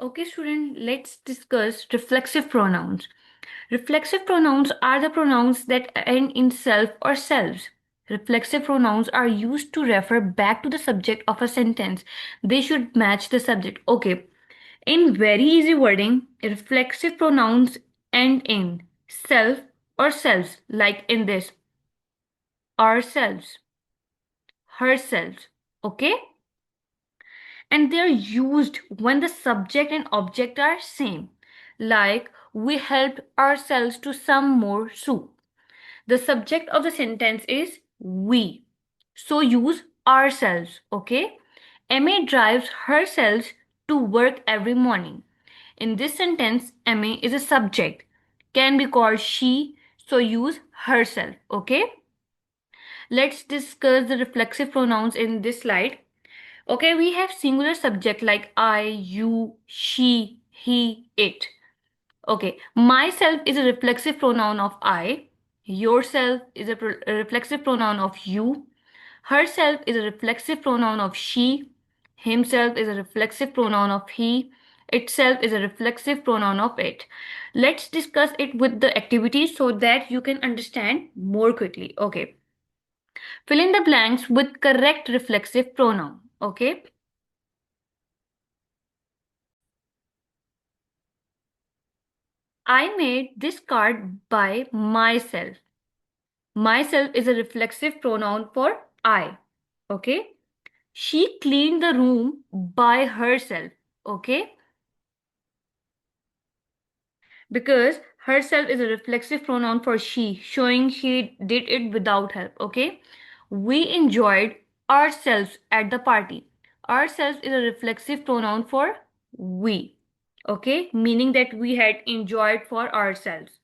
Okay, student, let's discuss reflexive pronouns. Reflexive pronouns are the pronouns that end in self or selves. Reflexive pronouns are used to refer back to the subject of a sentence. They should match the subject. Okay, in very easy wording, reflexive pronouns end in self or selves, like in this ourselves, herself. Okay? And they're used when the subject and object are same, like we helped ourselves to some more soup. The subject of the sentence is we, so use ourselves. Okay, Emma drives herself to work every morning. In this sentence, Emma is a subject, can be called she, so use herself. Okay, let's discuss the reflexive pronouns in this slide. Okay, we have singular subject like I, you, she, he, it. Okay, myself is a reflexive pronoun of I. Yourself is a reflexive pronoun of you. Herself is a reflexive pronoun of she. Himself is a reflexive pronoun of he. Itself is a reflexive pronoun of it. Let's discuss it with the activities so that you can understand more quickly. Okay, fill in the blanks with correct reflexive pronoun. Okay. I made this card by myself. Myself is a reflexive pronoun for I. Okay. She cleaned the room by herself. Okay. Because herself is a reflexive pronoun for she, showing she did it without help. Okay. We enjoyed ourselves at the party. Ourselves is a reflexive pronoun for we. Okay. Meaning that we had enjoyed for ourselves.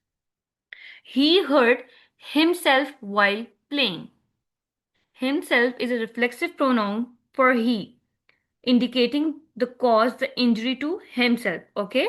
He hurt himself while playing. Himself is a reflexive pronoun for he, indicating the cause the injury to himself. Okay.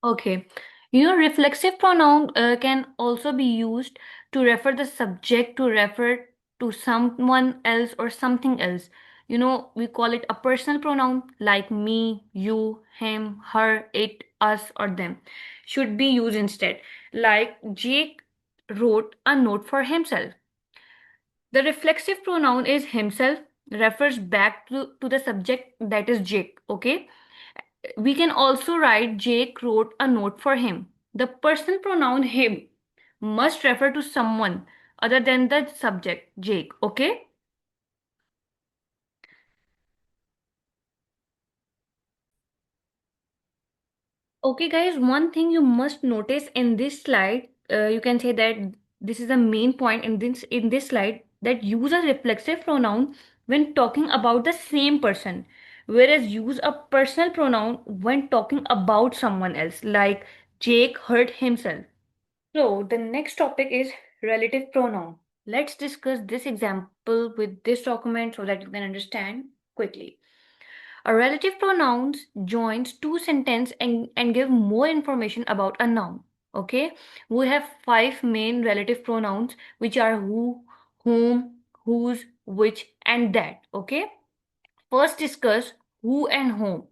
Okay. Reflexive pronoun can also be used to refer the subject to refer to someone else or something else. We call it a personal pronoun like me, you, him, her, it, us, or them. Should be used instead. Like Jake wrote a note for himself. The reflexive pronoun is himself, refers back to the subject that is Jake. Okay. We can also write Jake wrote a note for him. The personal pronoun him must refer to someone other than the subject Jake. Okay. Okay, guys, one thing you must notice in this slide, you can say that this is the main point in this slide, that use a reflexive pronoun when talking about the same person, whereas use a personal pronoun when talking about someone else, like Jake hurt himself. So the next topic is relative pronoun. Let's discuss this example with this document so that you can understand quickly. A relative pronouns joins two sentences and give more information about a noun. Okay, we have five main relative pronouns which are who, whom, whose, which, and that. Okay, first discuss who and whom,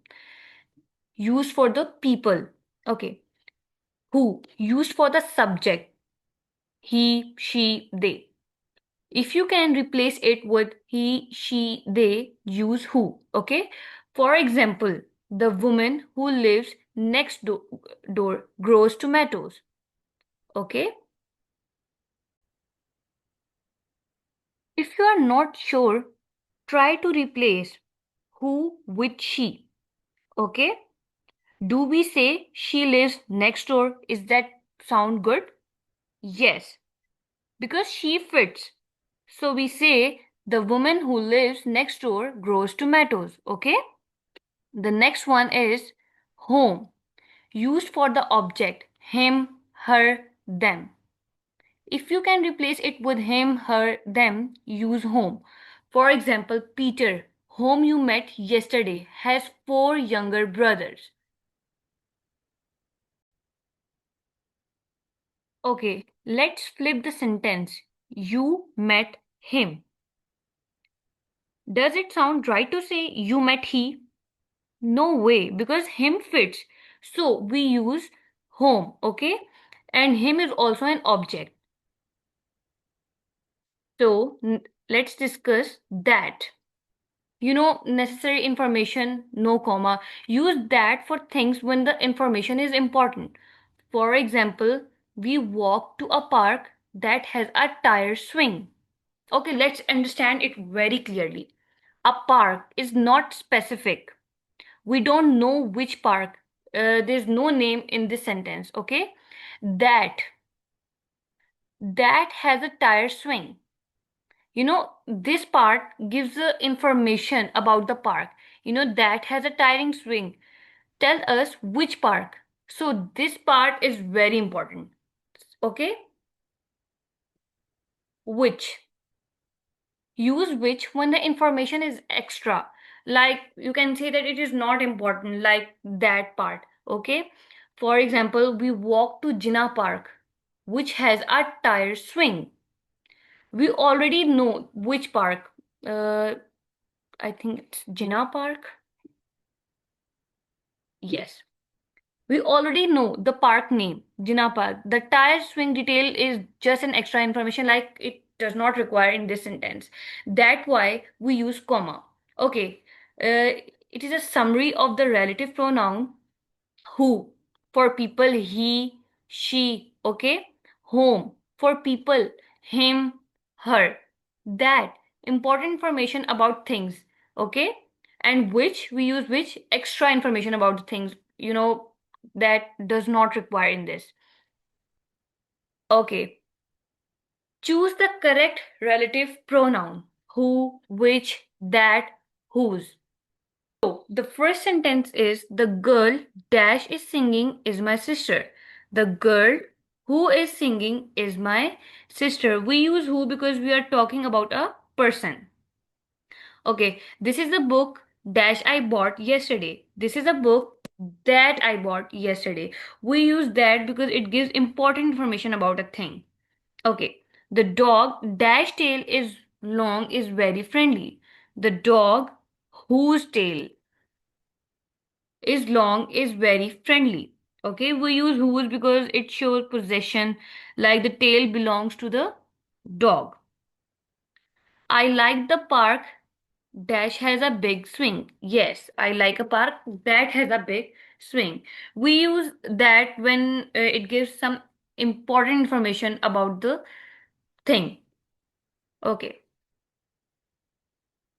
used for the people. Okay, who used for the subject, he, she, they. If you can replace it with he, she, they, use who. Okay. For example, the woman who lives next door grows tomatoes. Okay. If you are not sure, try to replace who with she. Okay. Do we say she lives next door? Is that sound good? Yes, because she fits. So we say the woman who lives next door grows tomatoes. Okay. The next one is home, used for the object him, her, them. If you can replace it with him, her, them, use home. For example, Peter, whom you met yesterday, has four younger brothers. Okay, let's flip the sentence. You met him. Does it sound right to say you met he? No way, because him fits. So we use home, okay? And him is also an object. So let's discuss that. Necessary information, no comma. Use that for things when the information is important. For example, we walk to a park that has a tire swing. Okay, let's understand it very clearly. A park is not specific. We don't know which park. There's no name in this sentence, okay? That that has a tire swing. This part gives the information about the park. That has a tiring swing. Tell us which park. So this part is very important. Okay? Which. Use which when the information is extra. Like you can say that it is not important, like that part. Okay? For example, we walk to Jinnah Park, which has a tire swing. We already know which park. Uh, I think it's Jinnah Park. Yes. We already know the park name, Jinnah Park. The tire swing detail is just an extra information, like it does not require in this sentence. That's why we use comma. Okay. It is a summary of the relative pronoun who for people he, she, okay? Home for people him, her. That important information about things, okay? And which we use which extra information about the things, that does not require in this. Okay. Choose the correct relative pronoun. Who, which, that, whose. So the first sentence is the girl dash is singing is my sister. The girl who is singing is my sister. We use who because we are talking about a person. Okay, this is the book dash I bought yesterday. This is a book that I bought yesterday. We use that because it gives important information about a thing. Okay, the dog dash tail is long is very friendly. The dog whose tail is long is very friendly. Okay, we use whose because it shows possession, like the tail belongs to the dog. I like the park dash has a big swing. Yes, I like a park that has a big swing. We use that when it gives some important information about the thing. Okay.